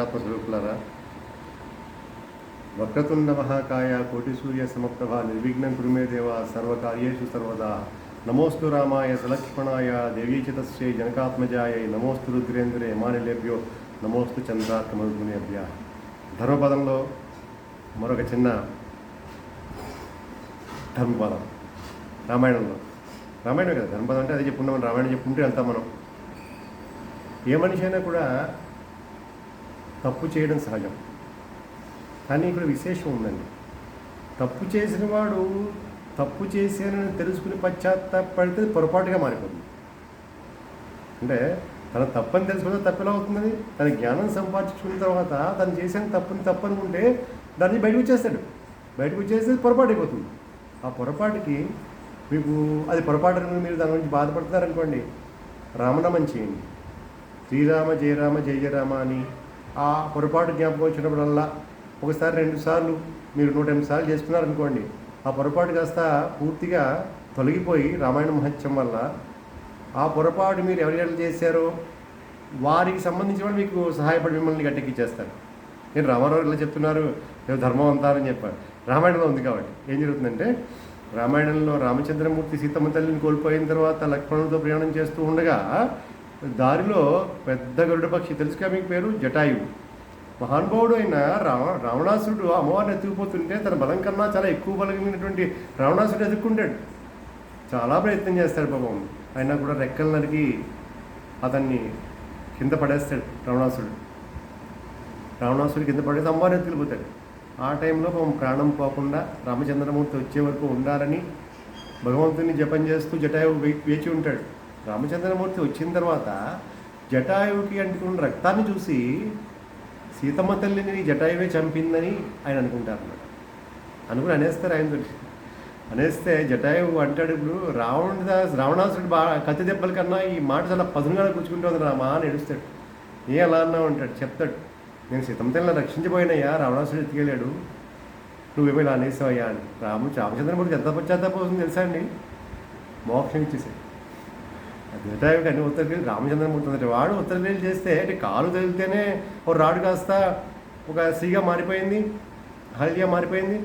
ఆత్మస్వరూపులారా, వక్రతుండ మహాకాయ కోటి సూర్య సమప్రభ నిర్విఘ్నం కురుమే దేవ సర్వకార్యేషు సర్వదా. నమోస్తు రామాయ సలక్ష్మణాయ దేవీచితస్యై జనకాత్మజాయ నమోస్తు రుద్రేంద్రే యమానిలేభ్యో నమోస్తు చంద్రాత్మగుణేభ్య. ధర్మపదంలో మరొక చిన్న ధర్మపదం రామాయణంలో. రామాయణం కదా ధర్మపదం అంటే, అదే చెప్పుకున్నాం. రామాయణం చెప్పుకుంటూ వెళ్తాం మనం. ఏ మనిషి అయినా కూడా తప్పు చేయడం సహజం, కానీ ఇక్కడ విశేషం ఉందండి. తప్పు చేసిన వాడు తప్పు చేశానని తెలుసుకుని పశ్చాత్తాపడితే పొరపాటుగా మారిపోతుంది. అంటే తన తప్పని తెలుసుకుంటే తప్పు ఎలా అవుతుంది? తన జ్ఞానం సంపాదించుకున్న తర్వాత తను చేసిన తప్పనుకుంటే దాన్ని బయటకు వచ్చేస్తాడు. బయటకు వచ్చేస్తే పొరపాటు అయిపోతుంది. ఆ పొరపాటుకి మీకు అది పొరపాటు మీరు దాని గురించి బాధపడుతున్నారనుకోండి, రామనామం చేయండి. శ్రీరామ జయ రామ జయ జయ రామ అని ఆ పొరపాటు జ్ఞాపకం వచ్చినప్పుడల్లా ఒకసారి 2 సార్లు మీరు 108 సార్లు చేసుకున్నారనుకోండి, ఆ పొరపాటు కాస్త పూర్తిగా తొలగిపోయి రామాయణ మహత్యం వల్ల ఆ పొరపాటు మీరు ఎవరెవరు చేశారో వారికి సంబంధించిన వాళ్ళు మీకు సహాయపడి మిమ్మల్ని గట్టెక్కిచ్చేస్తారు. నేను రామారావు ఇలా చెప్తున్నారు, నేను ధర్మం అంతారని చెప్పారు. రామాయణంలో ఉంది కాబట్టి ఏం జరుగుతుందంటే, రామాయణంలో రామచంద్రమూర్తి సీతమ్మ తల్లిని కోల్పోయిన తర్వాత లక్ష్మణుడితో ప్రయాణం చేస్తూ ఉండగా దారిలో పెద్ద గరుడ పక్షి, తెలుసుగా మీకు పేరు, జటాయువు. మహానుభావుడు అయిన రావణాసురుడు అమ్మవారిని ఎత్తుకుపోతుంటే తన బలం కన్నా చాలా ఎక్కువ బలమైనటువంటి రావణాసురుడు ఎదుర్కొంటాడు. చాలా ప్రయత్నం చేస్తాడు పాపం. అయినా కూడా రెక్కలు నరికి అతన్ని కింద పడేస్తాడు రావణాసురుడు కింద పడేసి అమ్మవారిని ఎత్తుకుపోతాడు. ఆ టైంలో పాపం ప్రాణం పోకుండా రామచంద్రమూర్తి వచ్చే వరకు ఉండాలని భగవంతుని జపం చేస్తూ జటాయువు వేచి ఉంటాడు. రామచంద్రమూర్తి వచ్చిన తర్వాత జటాయువుకి అంటుకున్న రక్తాన్ని చూసి సీతమ్మ తల్లిని జటాయువే చంపిందని ఆయన అనుకుంటారు. అనుకుని అనేస్తారు. ఆయన అనేస్తే జటాయువు అంటాడు, ఇప్పుడు రావణాసురుడు కత్తి దెబ్బల కన్నా ఈ మాట చాలా పదునుగా కూర్చుకుంటుంది రామా అని ఏడుస్తాడు. ఏ అలా అన్నావు అంటాడు. చెప్తాడు, నేను సీతమ్మ తల్లిని రక్షించబోయినయ్యా, రావణాసురుడు ఎత్తుకెళ్ళాడు, నువ్వేమో ఇలా అనేసావయ్యా అని. రామచంద్రమూర్తి ఎంత పశ్చాత్తాపం అవుతుంది తెలుసా అండి? మోక్షం ఇచ్చేసాడు. జటాయువుకి అన్ని ఉత్తరకేలు రామచంద్రమూర్తి అంటే వాడు ఉత్తరకేలు చేస్తే అంటే కాలు తగిలితేనే ఒక రాడు కాస్త ఒక సీగా మారిపోయింది, హల్గా మారిపోయింది.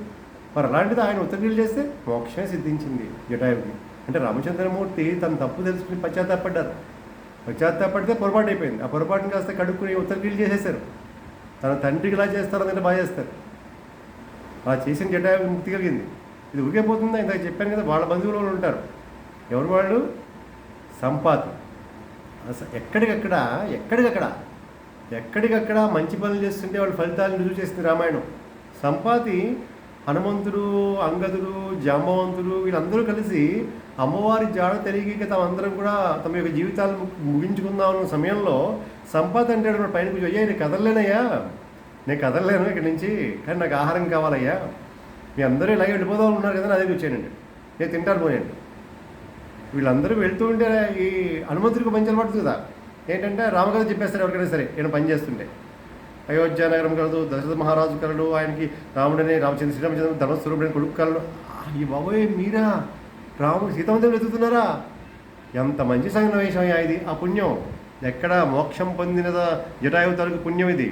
మరి అలాంటిది ఆయన ఉత్తరకేలు చేస్తే మోక్షమే సిద్ధించింది జటాయువుకి. అంటే రామచంద్రమూర్తి తన తప్పు తెలుసుకుని పశ్చాత్తాపడితే పొరపాటు అయిపోయింది. ఆ పొరపాటుని కాస్త కడుక్కుని ఉత్తరకేలు చేసేశారు. తన తండ్రికి ఇలా చేస్తారు, అంటే బాగా చేస్తారు. అలా చేసిన జటాయువు ముక్తి కలిగింది. ఇది ఊరికైపోతుందా? ఇందాక చెప్పాను కదా, వాళ్ళ బంధువులు ఉంటారు. ఎవరు వాళ్ళు? సంపాతి. ఎక్కడికక్కడ మంచి పనులు చేస్తుంటే వాళ్ళ ఫలితాలను రుజువు చేస్తుంది రామాయణం. సంపాతి హనుమంతుడు, అంగదుడు, జాంబవంతుడు వీళ్ళందరూ కలిసి అమ్మవారి జాడ తెలియక తమందరం కూడా తమ యొక్క జీవితాలను ముగించుకుందాం అన్న సమయంలో సంపాతి అంటాడు పైన కూర్చో, అయ్యా నేను కదలలేనయ్యా, నేను కదలలేను ఇక్కడి నుంచి, కానీ నాకు ఆహారం కావాలయ్యా, మీ అందరూ ఇలాగే వెళ్ళిపోదాం ఉన్నారు కదా, నా దగ్గర వచ్చానండి, నేను తింటాను పోయాను. వీళ్ళందరూ వెళ్తూ ఉంటే ఈ హనుమంతుడికి మంచి అలవాటు కదా, ఏంటంటే రామకథ చెప్పేస్తారు ఎవరికైనా సరే నేను పని చేస్తుంటే. అయోధ్య నగరం కలదు, దశరథ మహారాజు కలడు, ఆయనకి రాముడని శ్రీరామచంద్ర ధర్మస్వరూపుడని కొడుకు కలడు. ఈ బాబోయ్ మీరా రాముడు సీతమ్మతో వెతుకుతున్నారా? ఎంత మంచి సన్నివేశం అయ్యా ఇది. ఆ పుణ్యం ఎక్కడ మోక్షం పొందిన జటాయువు తాలూకు పుణ్యం ఇది.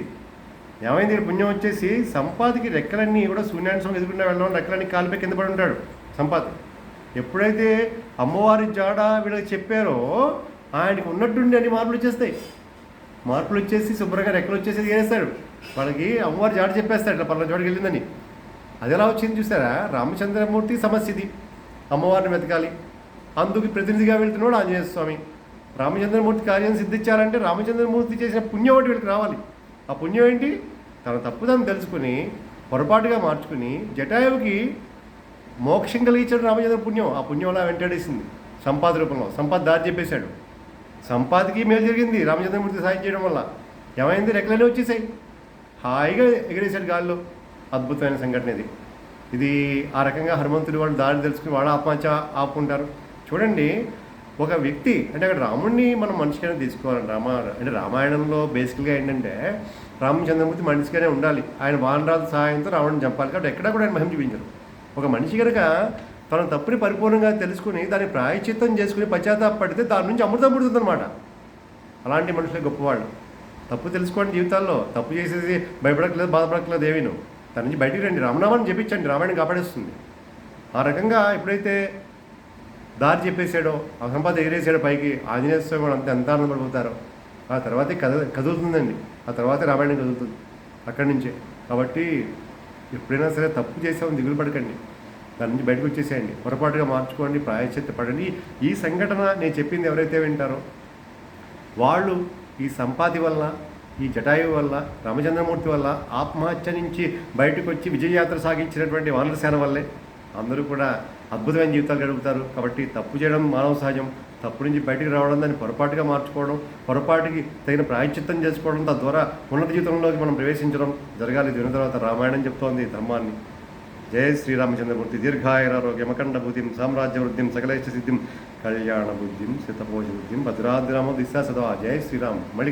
ఏమైంది? పుణ్యం వచ్చేసి సంపాదికి రెక్కలన్నీ కూడా శూన్యాంశం ఎదుగుకుండా వెళ్ళడం, రెక్కలన్నీ కాలిపై కింద పడి ఉంటాడు సంపాది. ఎప్పుడైతే అమ్మవారి జాడ వీళ్ళకి చెప్పారో ఆయనకి ఉన్నట్టుండి అన్ని మార్పులు వచ్చేసి శుభ్రంగా రెక్కలు వచ్చేసి చేస్తాడు. వాళ్ళకి అమ్మవారి జాడ చెప్పేస్తాడు, ఇట్లా పలానా చోటుకి వెళ్ళిందని. అది ఎలా వచ్చింది చూసారా? రామచంద్రమూర్తి సమస్య ఇది, అమ్మవారిని వెతకాలి, అందుకు ప్రతినిధిగా వెళ్తున్నాడు ఆంజనేయ స్వామి. రామచంద్రమూర్తి కార్యం సిద్ధించాలంటే రామచంద్రమూర్తి చేసిన పుణ్యం ఒకటి వీళ్ళకి రావాలి. ఆ పుణ్యం ఏంటి? తన తప్పుదాన్ని తెలుసుకుని పొరపాటుగా మార్చుకుని జటాయువుకి మోక్షం కలిగించాడు రామచంద్ర పుణ్యం. ఆ పుణ్యం అలా వెంటాడేసింది సంపాది రూపంలో. సంపాది దారి చెప్పేశాడు. సంపాదికి మేలు జరిగింది రామచంద్రమూర్తి సాయం చేయడం వల్ల. ఏమైంది? రెక్కలనే వచ్చేసాయి, హాయిగా ఎగిరేశాడు గాల్లో. అద్భుతమైన సంఘటన ఇది. ఇది ఆ రకంగా హనుమంతుడు వాళ్ళు దారి తెలుసుకుని వాళ్ళ ఆత్మహత్య ఆపుకుంటారు. చూడండి, ఒక వ్యక్తి అంటే అక్కడ రాముడిని మనం మనిషిగానే తీసుకోవాలండి. అంటే రామాయణంలో బేసికల్గా ఏంటంటే రామచంద్రమూర్తి మనిషిగానే ఉండాలి. ఆయన వానరాజు సహాయంతో రావణ్ణి చంపాలి. కాబట్టి ఎక్కడా కూడా ఆయన మహిమ చూపించరు. ఒక మనిషి కనుక తన తప్పుని పరిపూర్ణంగా తెలుసుకుని దాన్ని ప్రాయశ్చిత్తం చేసుకుని పశ్చాత్తాపడితే దాని నుంచి అమృతం పుడుతుంది అనమాట. అలాంటి మనుషులే గొప్పవాళ్ళు. తప్పు తెలుసుకోండి జీవితాల్లో. తప్పు చేసేసి భయపడట్లేదు, బాధపడట్లేదు ఏమీను. దాని నుంచి బయటికి రండి. రామనామాన్ని జపించండి, రామాయణం కాపాడేస్తుంది. ఆ రకంగా ఎప్పుడైతే దారి చెప్పేసాడో, ఆ సంపద ఎగిరేసాడో పైకి, ఆంజనేయ స్వామి కూడా అంత ఎంత ఆనందపడిపోతారో. ఆ తర్వాతే కదులుతుందండి. ఆ తర్వాతే రామాయణం కదులుతుంది అక్కడి నుంచే. కాబట్టి ఎప్పుడైనా సరే తప్పు చేసామని దిగులు పడకండి, దాని నుంచి బయటకు వచ్చేసేయండి, పొరపాటుగా మార్చుకోండి, ప్రాయశ్చిత్త పడండి. ఈ సంఘటన నేను చెప్పింది ఎవరైతే వింటారో వాళ్ళు ఈ సంపాతి వల్ల, ఈ జటాయువు వల్ల, రామచంద్రమూర్తి వల్ల, ఆత్మహత్య నుంచి బయటకు వచ్చి విజయయాత్ర సాగించినటువంటి వానరసేన వల్లే అందరూ కూడా అద్భుతమైన జీవితాలు గడుపుతారు. కాబట్టి తప్పు చేయడం మానవ సహజం. తప్పు నుంచి బయటికి రావడం, దాన్ని పొరపాటుగా మార్చుకోవడం, పొరపాటుకి తగిన ప్రాయశ్చిత్తం చేసుకోవడం, తద్వారా ఉన్నత జీవితంలోకి మనం ప్రవేశించడం జరగాలి. దీని తర్వాత రామాయణం చెప్తోంది ధర్మాన్ని. జయ శ్రీరామచంద్రమూర్తి. దీర్ఘాయురారోగ్యం అఖండ బుద్ధిం సామ్రాజ్య వృద్ధిం సకలైష్ట సిద్ధిం కళ్యాణ బుద్ధిం శతపోష బుద్ధిం భద్రాద్రామ దిశా సదా. జయ శ్రీరామ్. మళ్ళీ